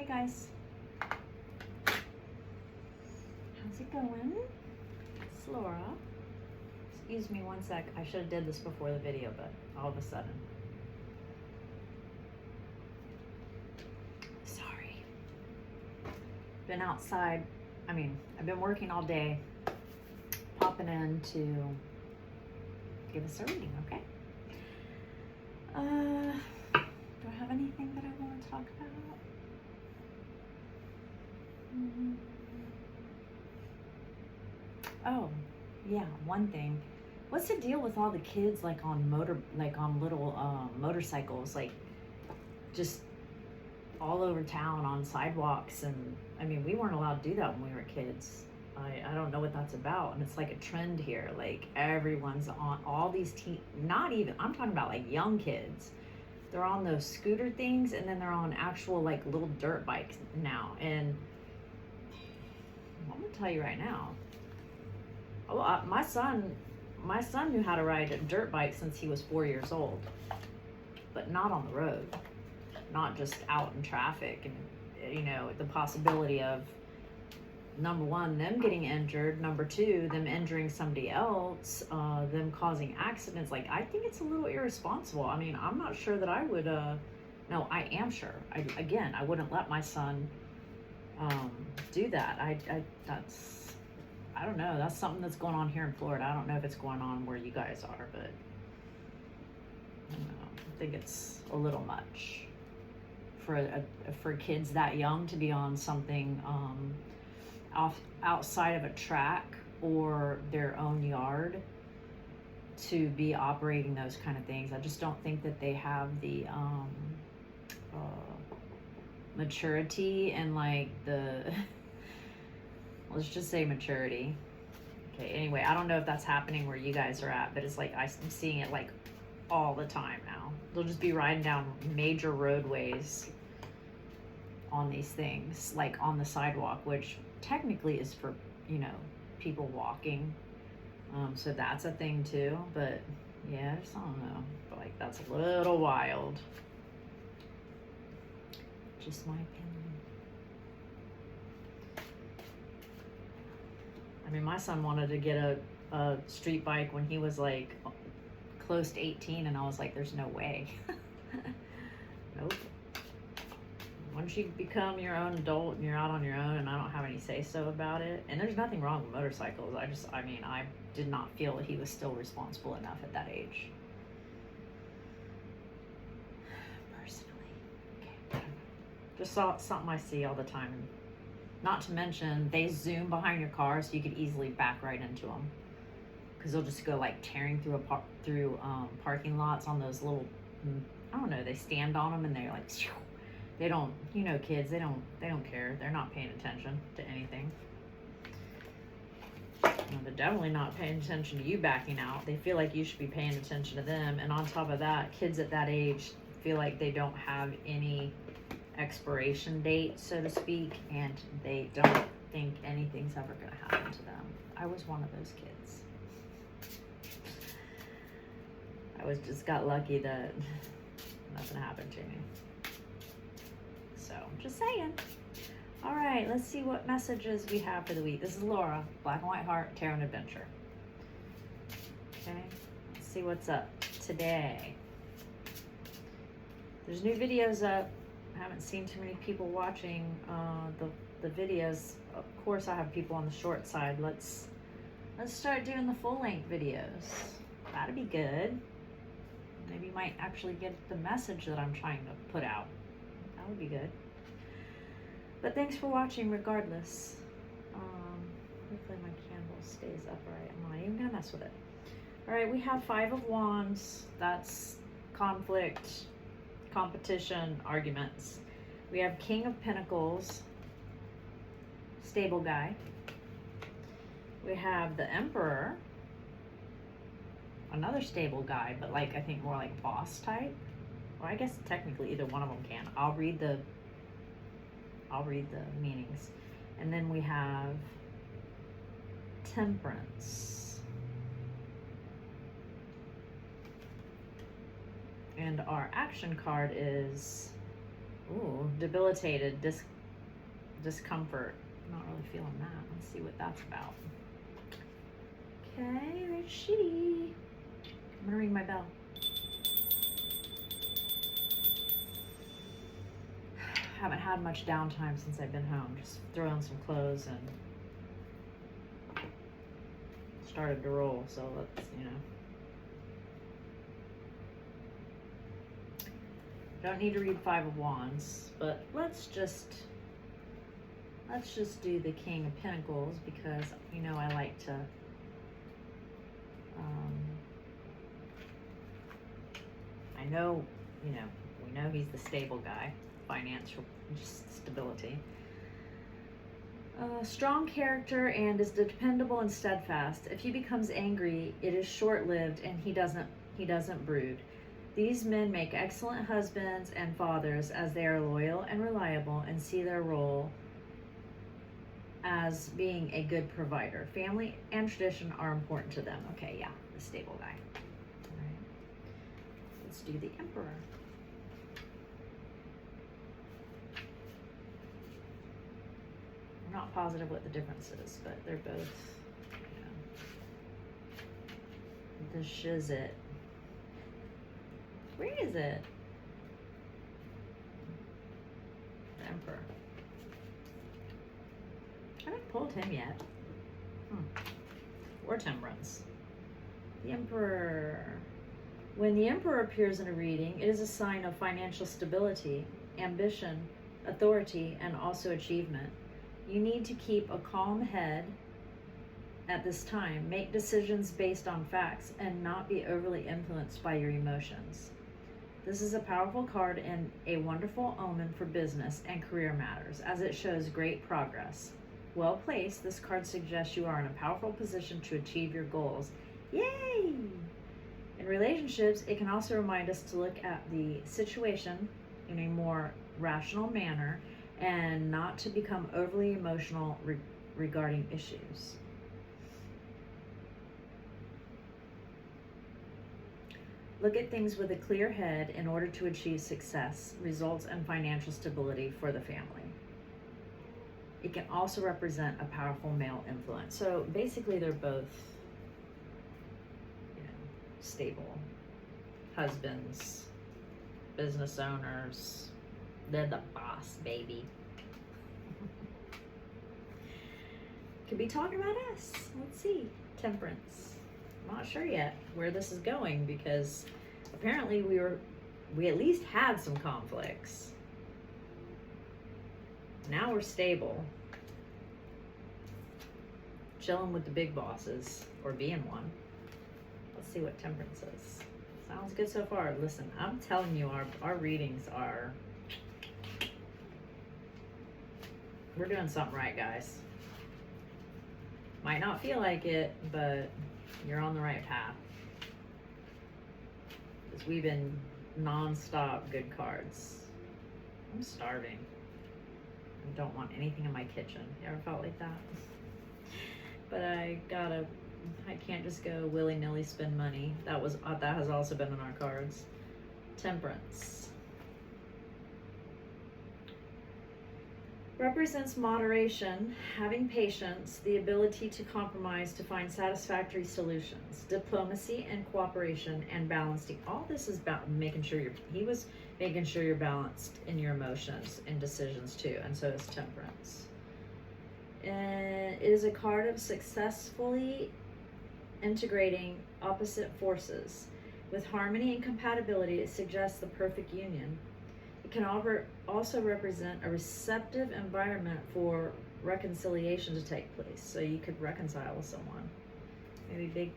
guys. How's it going? It's Laura. Excuse me one sec. I should have did this before the video, but all of a sudden. Sorry. Been outside. I've been working all day. Popping in to give us a reading, okay? Do I have anything that I want to talk about? Oh, yeah, one thing. What's the deal with all the kids on little motorcycles, just all over town on sidewalks? And we weren't allowed to do that when we were kids. I don't know what that's about, and it's like a trend here. Like everyone's on all these I'm talking about like young kids. They're on those scooter things, and then they're on actual like little dirt bikes now. And I'm gonna tell you right now, my son knew how to ride a dirt bike since he was 4 years old, but not on the road, not just out in traffic. And the possibility of, number one, them getting injured, number two, them injuring somebody else, them causing accidents. Like, I think it's a little irresponsible. I'm not sure that I would, no, I am sure. I wouldn't let my son do that. I don't know. That's something that's going on here in Florida. I don't know if it's going on where you guys are, but I don't know. I think it's a little much for kids that young to be on something, outside of a track or their own yard, to be operating those kind of things. I just don't think that they have the maturity and like the let's just say maturity. Okay, anyway, I don't know if that's happening where you guys are at, but it's like I'm seeing it like all the time now. They'll just be riding down major roadways on these things, like on the sidewalk, which technically is for people walking, so that's a thing too. But yeah, I just don't know, but like that's a little wild, just my opinion. My son wanted to get a street bike when he was like close to 18, and I was like, there's no way. Nope. Once you become your own adult and you're out on your own, and I don't have any say-so about it, and there's nothing wrong with motorcycles. I did not feel that he was still responsible enough at that age. Personally. Okay. Just something I see all the time. Not to mention, they zoom behind your car, so you could easily back right into them. Because they'll just go like tearing through parking lots on those little, I don't know, they stand on them and they're like, they don't, kids, they don't care. They're not paying attention to anything. They're definitely not paying attention to you backing out. They feel like you should be paying attention to them. And on top of that, kids at that age feel like they don't have any expiration date, so to speak, and they don't think anything's ever going to happen to them. I was one of those kids. I just got lucky that nothing happened to me. So, just saying. All right, let's see what messages we have for the week. This is Laura, Black and White Heart, Tarot and Adventure. Okay, let's see what's up today. There's new videos up. I haven't seen too many people watching the videos. Of course, I have people on the short side. Let's start doing the full-length videos. That'd be good. Maybe you might actually get the message that I'm trying to put out. That would be good. But thanks for watching regardless. Hopefully my candle stays upright. I'm not even gonna mess with it. All right, we have 5 of Wands. That's conflict, competition, arguments. We have King of Pentacles, stable guy. We have the Emperor, another stable guy, but like I think more like boss type. Well, I guess technically either one of them can. I'll read the meanings. And then we have Temperance. And our action card is debilitated, discomfort. I'm not really feeling that. Let's see what that's about. Okay, there's she. I'm gonna ring my bell. Haven't had much downtime since I've been home. Just throw on some clothes and started to roll. So let's, don't need to read Five of Wands, but let's just do the King of Pentacles because I like to we know he's the stable guy, financial stability. Strong character and is dependable and steadfast. If he becomes angry, it is short-lived and he doesn't brood. These men make excellent husbands and fathers as they are loyal and reliable and see their role as being a good provider. Family and tradition are important to them. Okay, yeah, the stable guy. All right. Let's do the Emperor. I'm not positive what the difference is, but they're both, the Shizit. Where is it? The Emperor. I haven't pulled him yet. Or Temperance. The Emperor. When the Emperor appears in a reading, it is a sign of financial stability, ambition, authority, and also achievement. You need to keep a calm head at this time. Make decisions based on facts and not be overly influenced by your emotions. This is a powerful card and a wonderful omen for business and career matters, as it shows great progress. Well placed, this card suggests you are in a powerful position to achieve your goals. Yay! In relationships, it can also remind us to look at the situation in a more rational manner and not to become overly emotional regarding issues. Look at things with a clear head in order to achieve success, results, and financial stability for the family. It can also represent a powerful male influence. So basically they're both, stable husbands, business owners. They're the boss, baby. Could be talking about us. Let's see. Temperance. I'm not sure yet where this is going because apparently we at least had some conflicts. Now we're stable. Chilling with the big bosses, or being one. Let's see what Temperance is. Sounds good so far. Listen, I'm telling you, our readings are... We're doing something right, guys. Might not feel like it, but you're on the right path. Because we've been non-stop good cards. I'm starving. I don't want anything in my kitchen. You ever felt like that? But I can't just go willy-nilly spend money. That has also been in our cards. Temperance. Represents moderation, having patience, the ability to compromise to find satisfactory solutions, diplomacy and cooperation, and balancing. All this is about making sure making sure you're balanced in your emotions and decisions too, and so is Temperance. And it is a card of successfully integrating opposite forces. With harmony and compatibility, it suggests the perfect union. It can also represent a receptive environment for reconciliation to take place. So you could reconcile with someone. Maybe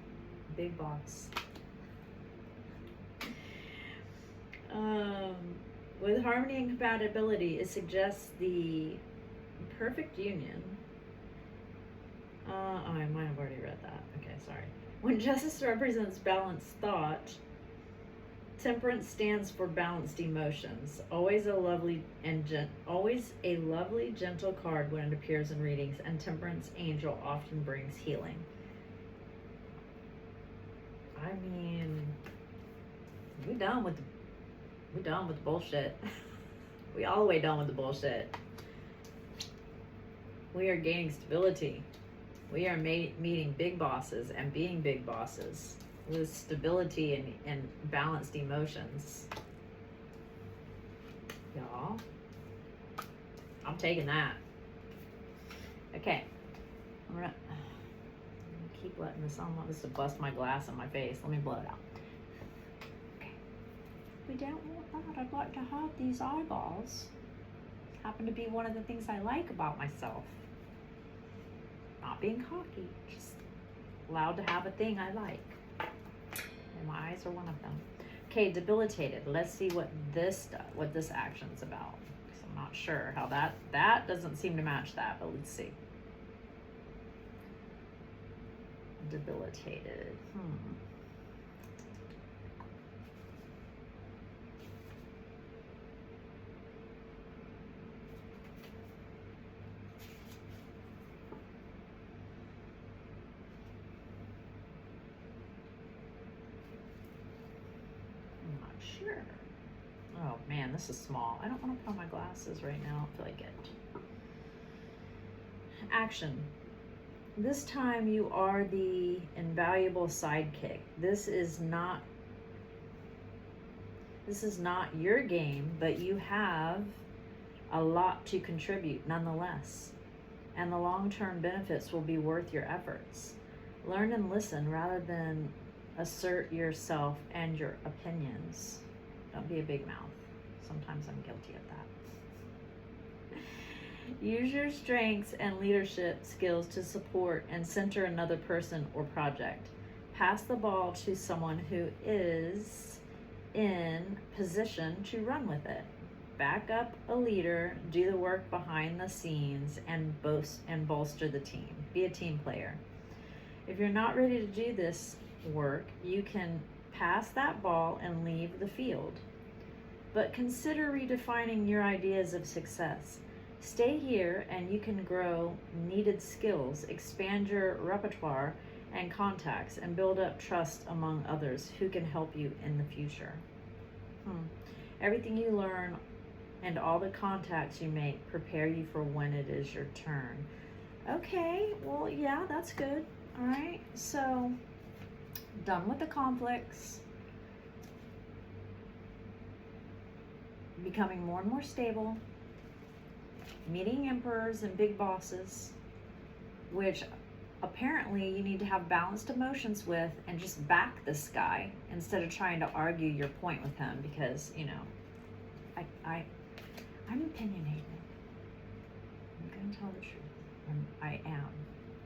big boss. With harmony and compatibility, it suggests the perfect union. I might have already read that. Okay, sorry. When justice represents balanced thought, Temperance stands for balanced emotions. Always a lovely, gentle card when it appears in readings, and Temperance Angel often brings healing. I mean, we're done with the bullshit. We all the way done with the bullshit. We are gaining stability. We are meeting big bosses and being big bosses with stability and balanced emotions. Y'all, I'm taking that. Okay, I'm gonna keep letting this on. I want this to bust my glass in my face. Let me blow it out. Okay. We don't want that. I'd like to have these eyeballs. Happen to be one of the things I like about myself. Not being cocky, just allowed to have a thing I like. And my eyes are one of them. Okay, debilitated. Let's see what this does, what this action's about. Because I'm not sure how that doesn't seem to match that, but let's see. Debilitated. Sure. Oh man, this is small. I don't want to put on my glasses right now. I feel like it. Action. This time you are the invaluable sidekick. This is not your game, but you have a lot to contribute nonetheless. And the long-term benefits will be worth your efforts. Learn and listen rather than assert yourself and your opinions. Don't be a big mouth. Sometimes I'm guilty of that. Use your strengths and leadership skills to support and center another person or project. Pass the ball to someone who is in position to run with it. Back up a leader, do the work behind the scenes, and bolster the team. Be a team player. If you're not ready to do this work, you can pass that ball and leave the field. But consider redefining your ideas of success. Stay here and you can grow needed skills, expand your repertoire and contacts, and build up trust among others who can help you in the future. Everything you learn and all the contacts you make prepare you for when it is your turn. Okay, well, yeah, that's good. All right, so done with the conflicts, becoming more and more stable, meeting emperors and big bosses, which apparently you need to have balanced emotions with, and just back this guy instead of trying to argue your point with him, because, you know, I'm opinionated. I'm gonna tell the truth. I am.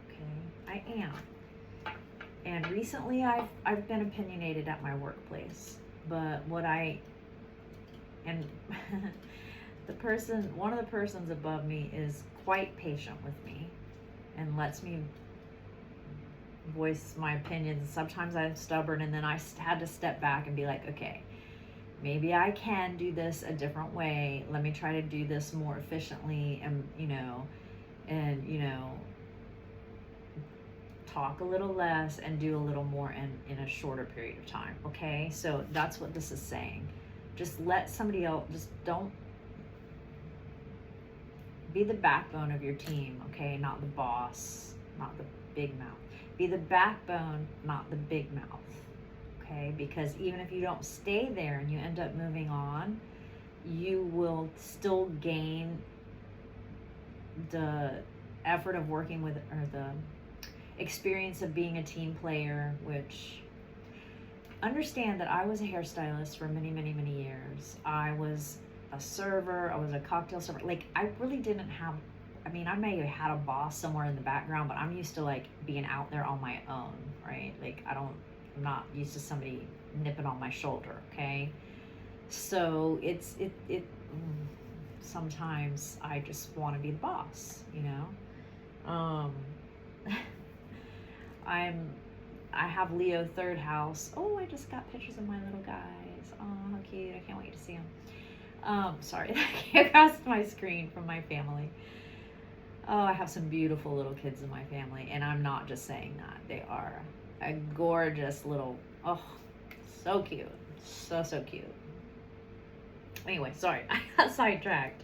Okay, I am. And recently I've been opinionated at my workplace, but one of the persons above me is quite patient with me and lets me voice my opinions. Sometimes I'm stubborn, and then I had to step back and be like, okay, maybe I can do this a different way. Let me try to do this more efficiently, and talk a little less and do a little more in a shorter period of time. Okay, so that's what this is saying. Just let somebody else, just don't be the backbone of your team. Okay, not the boss, not the big mouth. Be the backbone, not the big mouth. Okay, because even if you don't stay there and you end up moving on, you will still gain the effort of working with, or the experience of being a team player, which, understand that I was a hairstylist for many, many, many years. I was a server, I was a cocktail server. Like, I really didn't have, I mean, I may have had a boss somewhere in the background, but I'm used to like being out there on my own, right? Like, I'm not used to somebody nipping on my shoulder, okay? So sometimes I just want to be the boss, you know? I have Leo third house. Oh, I just got pictures of my little guys. Oh, how cute. I can't wait to see them. Sorry, that came across my screen from my family. Oh, I have some beautiful little kids in my family, and I'm not just saying that. They are a gorgeous little, oh, so cute. So cute. Anyway, sorry, I got sidetracked.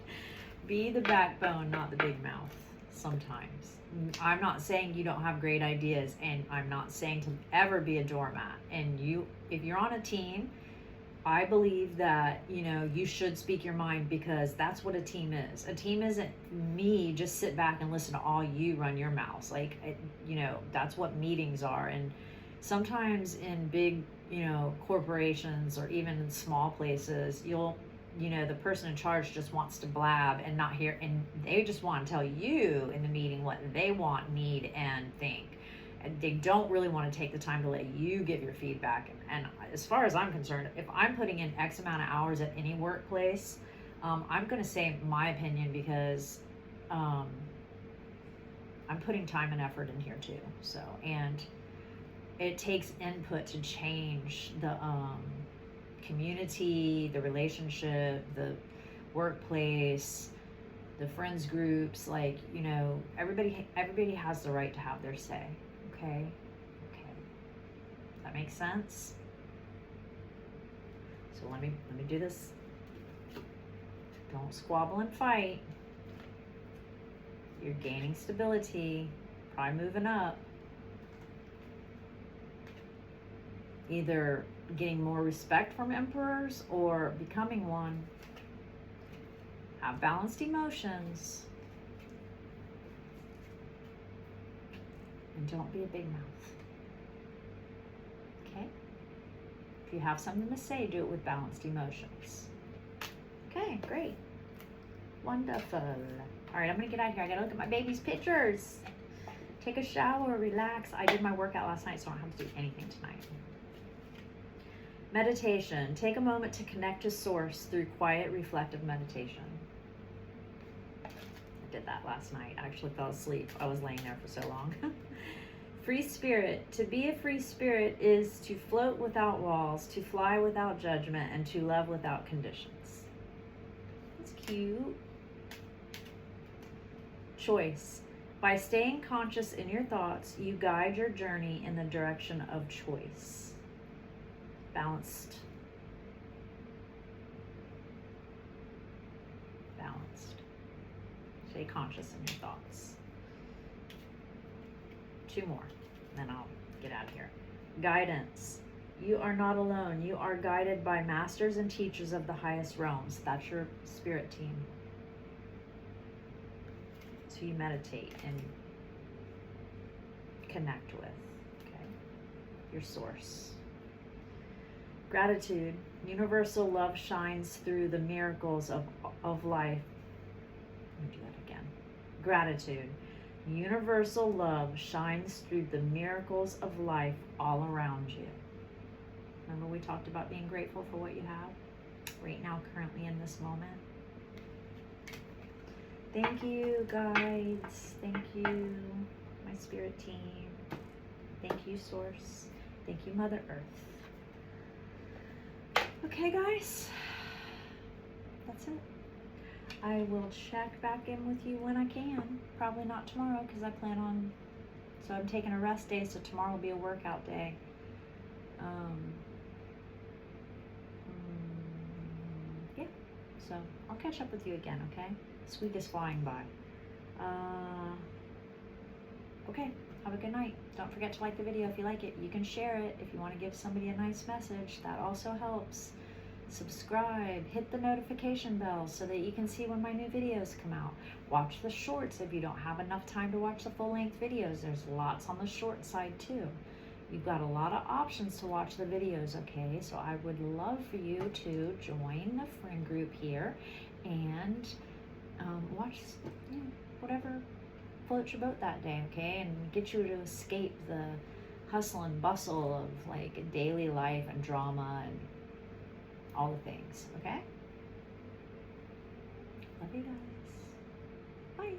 Be the backbone, not the big mouth. sometimes. I'm not saying you don't have great ideas, and I'm not saying to ever be a doormat. And if you're on a team, I believe that, you should speak your mind, because that's what a team is. A team isn't me just sit back and listen to all you run your mouths. Like, that's what meetings are. And sometimes in big, corporations, or even in small places, the person in charge just wants to blab and not hear, and they just want to tell you in the meeting what they want, need, and think. And they don't really want to take the time to let you give your feedback. And as far as I'm concerned, if I'm putting in X amount of hours at any workplace, I'm going to say my opinion, because I'm putting time and effort in here too. So, and it takes input to change the community, the relationship, the workplace, the friends groups. Like, everybody has the right to have their say. Okay. That makes sense? So let me do this. Don't squabble and fight. You're gaining stability, probably moving up. Either getting more respect from emperors or becoming one. Have balanced emotions. And don't be a big mouth. Okay? If you have something to say, do it with balanced emotions. Okay, great. Wonderful. All right, I'm going to get out of here. I got to look at my baby's pictures. Take a shower, relax. I did my workout last night, so I don't have to do anything tonight. Meditation. Take a moment to connect to Source through quiet, reflective meditation. I did that last night. I actually fell asleep. I was laying there for so long. Free spirit. To be a free spirit is to float without walls, to fly without judgment, and to love without conditions. That's cute. Choice. By staying conscious in your thoughts, you guide your journey in the direction of choice. Balanced. Stay conscious in your thoughts. 2 more, then I'll get out of here. Guidance. You are not alone. You are guided by masters and teachers of the highest realms. That's your spirit team. So you meditate and connect with, okay? Your source. Gratitude. Universal love shines through the miracles of life. Let me do that again. Gratitude. Universal love shines through the miracles of life all around you. Remember we talked about being grateful for what you have right now, currently in this moment. Thank you, guides. Thank you, my spirit team. Thank you, Source. Thank you, Mother Earth. Okay, guys. That's it. I will check back in with you when I can. Probably not tomorrow, because I plan on... So I'm taking a rest day, so tomorrow will be a workout day. Yeah. So I'll catch up with you again, okay? This week is flying by. Okay. Have a good night. Don't forget to like the video if you like it. You can share it if you want to give somebody a nice message. That also helps. Subscribe, hit the notification bell so that you can see when my new videos come out. Watch the shorts if you don't have enough time to watch the full-length videos. There's lots on the short side too. You've got a lot of options to watch the videos, okay? So I would love for you to join the friend group here and watch whatever floats your boat that day, okay? And get you to escape the hustle and bustle of like daily life and drama and all the things, okay? Love you guys. Bye.